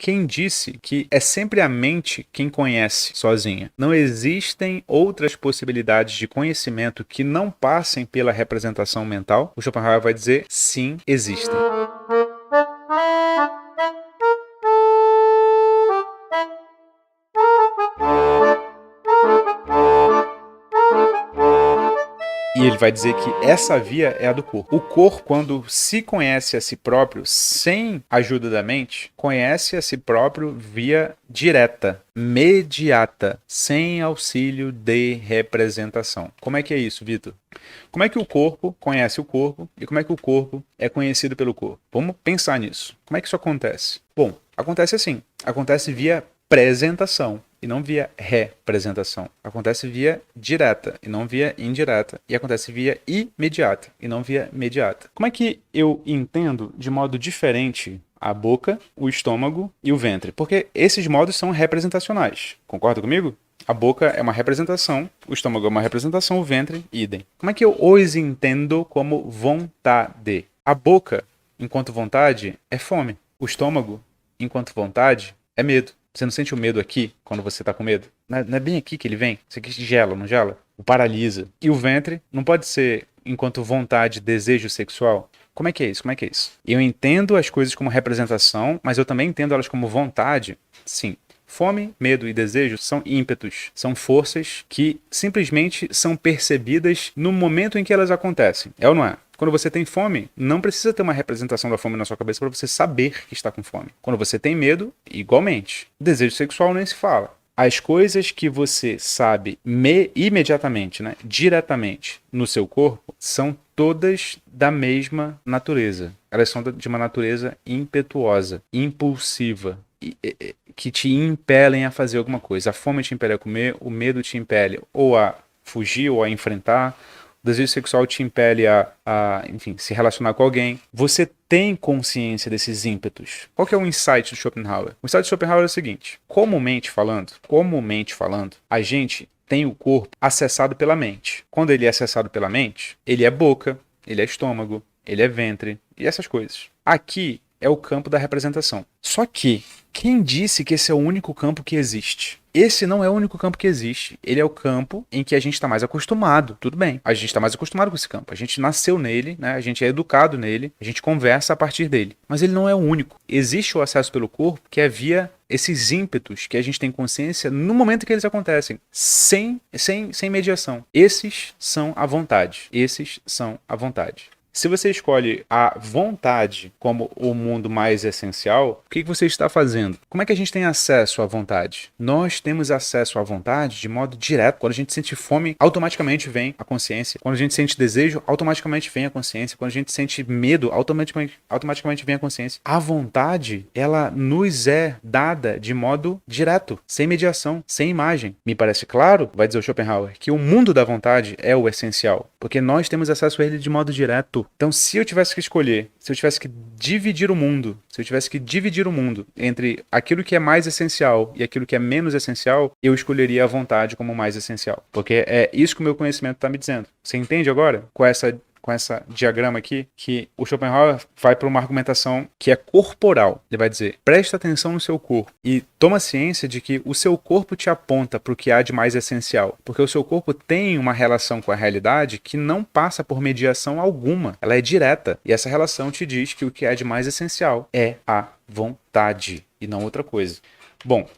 Quem disse que é sempre a mente quem conhece sozinha? Não existem outras possibilidades de conhecimento que não passem pela representação mental? O Schopenhauer vai dizer, sim, existem. E ele vai dizer que essa via é a do corpo. O corpo, quando se conhece a si próprio sem ajuda da mente, conhece a si próprio via direta, imediata, sem auxílio de representação. Como é que é isso, Vitor? Como é que o corpo conhece o corpo e como é que o corpo é conhecido pelo corpo? Vamos pensar nisso. Como é que isso acontece? Bom, acontece assim. Acontece via apresentação e não via representação. Acontece via direta e não via indireta. E acontece via imediata e não via imediata. Como é que eu entendo de modo diferente a boca, o estômago e o ventre? Porque esses modos são representacionais. Concorda comigo? A boca é uma representação, o estômago é uma representação, o ventre, idem. Como é que eu os entendo como vontade? A boca, enquanto vontade, é fome. O estômago, enquanto vontade, é medo. Você não sente o medo aqui, quando você está com medo? Não é bem aqui que ele vem? Isso aqui gela, não gela? O paralisa. E o ventre não pode ser, enquanto vontade, desejo sexual? Como é que é isso? Como é que é isso? Eu entendo as coisas como representação, mas eu também entendo elas como vontade? Sim. Fome, medo e desejo são ímpetos, são forças que simplesmente são percebidas no momento em que elas acontecem. É ou não é? Quando você tem fome, não precisa ter uma representação da fome na sua cabeça para você saber que está com fome. Quando você tem medo, igualmente. Desejo sexual nem se fala. As coisas que você sabe imediatamente, né, diretamente no seu corpo, são todas da mesma natureza. Elas são de uma natureza impetuosa, impulsiva, que te impelem a fazer alguma coisa. A fome te impele a comer, o medo te impele ou a fugir ou a enfrentar, o desejo sexual te impele enfim, se relacionar com alguém. Você tem consciência desses ímpetos. Qual que é o insight do Schopenhauer? O insight do Schopenhauer é o seguinte: comumente falando, a gente tem o corpo acessado pela mente. Quando ele é acessado pela mente, ele é boca, ele é estômago, ele é ventre e essas coisas. Aqui é o campo da representação. Só que, quem disse que esse é o único campo que existe? Esse não é o único campo que existe. Ele é o campo em que a gente está mais acostumado. Tudo bem, a gente está mais acostumado com esse campo. A gente nasceu nele, né? A gente é educado nele, a gente conversa a partir dele. Mas ele não é o único. Existe o acesso pelo corpo que é via esses ímpetos que a gente tem consciência no momento que eles acontecem, sem mediação. Esses são a vontade. Esses são a vontade. Se você escolhe a vontade como o mundo mais essencial, o que você está fazendo? Como é que a gente tem acesso à vontade? Nós temos acesso à vontade de modo direto. Quando a gente sente fome, automaticamente vem a consciência. Quando a gente sente desejo, automaticamente vem a consciência. Quando a gente sente medo, automaticamente vem a consciência. A vontade, ela nos é dada de modo direto, sem mediação, sem imagem. Me parece claro, vai dizer o Schopenhauer, que o mundo da vontade é o essencial, porque nós temos acesso a ele de modo direto. Então, se eu tivesse que escolher, se eu tivesse que dividir o mundo, entre aquilo que é mais essencial e aquilo que é menos essencial, eu escolheria a vontade como mais essencial. Porque é isso que o meu conhecimento está me dizendo. Você entende agora? Com essa diagrama aqui, que o Schopenhauer vai para uma argumentação que é corporal. Ele vai dizer, presta atenção no seu corpo e toma ciência de que o seu corpo te aponta para o que há de mais essencial, porque o seu corpo tem uma relação com a realidade que não passa por mediação alguma, ela é direta, e essa relação te diz que o que há de mais essencial é a vontade e não outra coisa. Bom,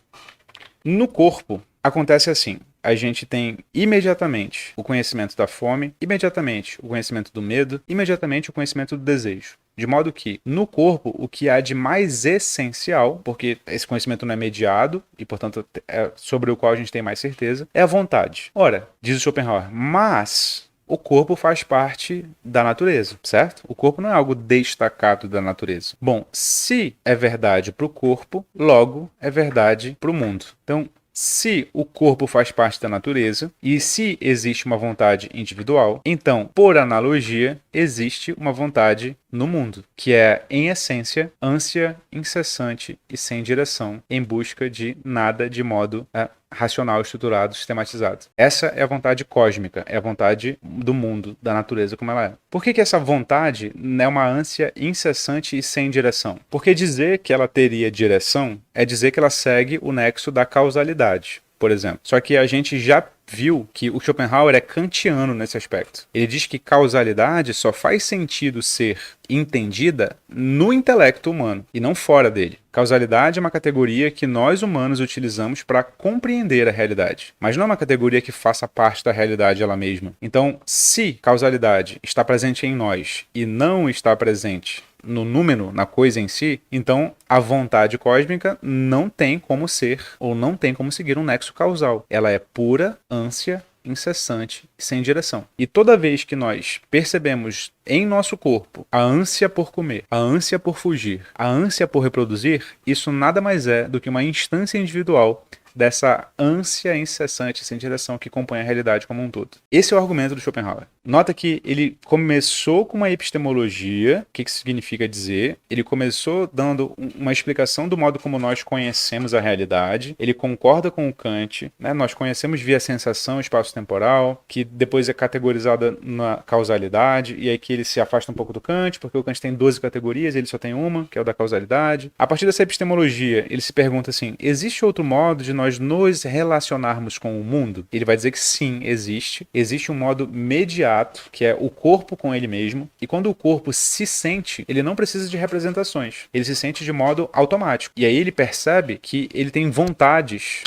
no corpo acontece assim. A gente tem imediatamente o conhecimento da fome, imediatamente o conhecimento do medo, imediatamente o conhecimento do desejo. De modo que, no corpo, o que há de mais essencial, porque esse conhecimento não é mediado, e portanto é sobre o qual a gente tem mais certeza, é a vontade. Ora, diz o Schopenhauer, mas o corpo faz parte da natureza, certo? O corpo não é algo destacado da natureza. Bom, se é verdade para o corpo, logo é verdade para o mundo. Então, se o corpo faz parte da natureza e se existe uma vontade individual, então, por analogia, existe uma vontade no mundo, que é, em essência, ânsia incessante e sem direção, em busca de nada de modo racional, estruturado, sistematizado. Essa é a vontade cósmica, é a vontade do mundo, da natureza como ela é. Por que essa vontade é uma ânsia incessante e sem direção? Porque dizer que ela teria direção é dizer que ela segue o nexo da causalidade, por exemplo. Só que a gente já viu que o Schopenhauer é kantiano nesse aspecto. Ele diz que causalidade só faz sentido ser entendida no intelecto humano e não fora dele. Causalidade é uma categoria que nós humanos utilizamos para compreender a realidade, mas não é uma categoria que faça parte da realidade ela mesma. Então, se causalidade está presente em nós e não está presente no número, na coisa em si, então a vontade cósmica não tem como ser ou não tem como seguir um nexo causal. Ela é pura ânsia incessante, sem direção. E toda vez que nós percebemos em nosso corpo a ânsia por comer, a ânsia por fugir, a ânsia por reproduzir, isso nada mais é do que uma instância individual dessa ânsia incessante sem direção que compõe a realidade como um todo. Esse é o argumento do Schopenhauer. Nota que ele começou com uma epistemologia, o que isso significa dizer, ele começou dando uma explicação do modo como nós conhecemos a realidade, ele concorda com o Kant, né? Nós conhecemos via sensação espaço-temporal, que depois é categorizada na causalidade, e aí que ele se afasta um pouco do Kant, porque o Kant tem 12 categorias, ele só tem uma, que é o da causalidade. A partir dessa epistemologia, ele se pergunta assim, existe outro modo de nós nos relacionarmos com o mundo? Ele vai dizer que sim, existe. Existe um modo mediato, que é o corpo com ele mesmo, e quando o corpo se sente, ele não precisa de representações, ele se sente de modo automático, e aí ele percebe que ele tem vontades.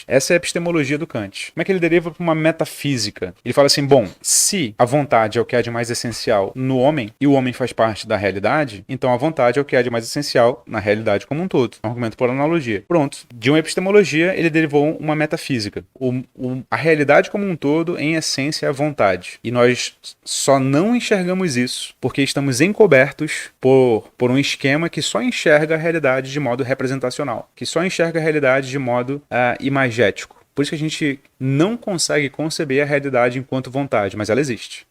Essa é a epistemologia do Kant. Como é que ele deriva para uma metafísica? Ele fala assim, bom, se a vontade é o que há de mais essencial no homem, e o homem faz parte da realidade, então a vontade é o que há de mais essencial na realidade como um todo. É um argumento por analogia. Pronto. De uma epistemologia, ele derivou uma metafísica. A realidade como um todo, em essência, é a vontade. E nós só não enxergamos isso porque estamos encobertos por um esquema que só enxerga a realidade de modo representacional, que só enxerga a realidade de modo imagético. Por isso que a gente não consegue conceber a realidade enquanto vontade, mas ela existe.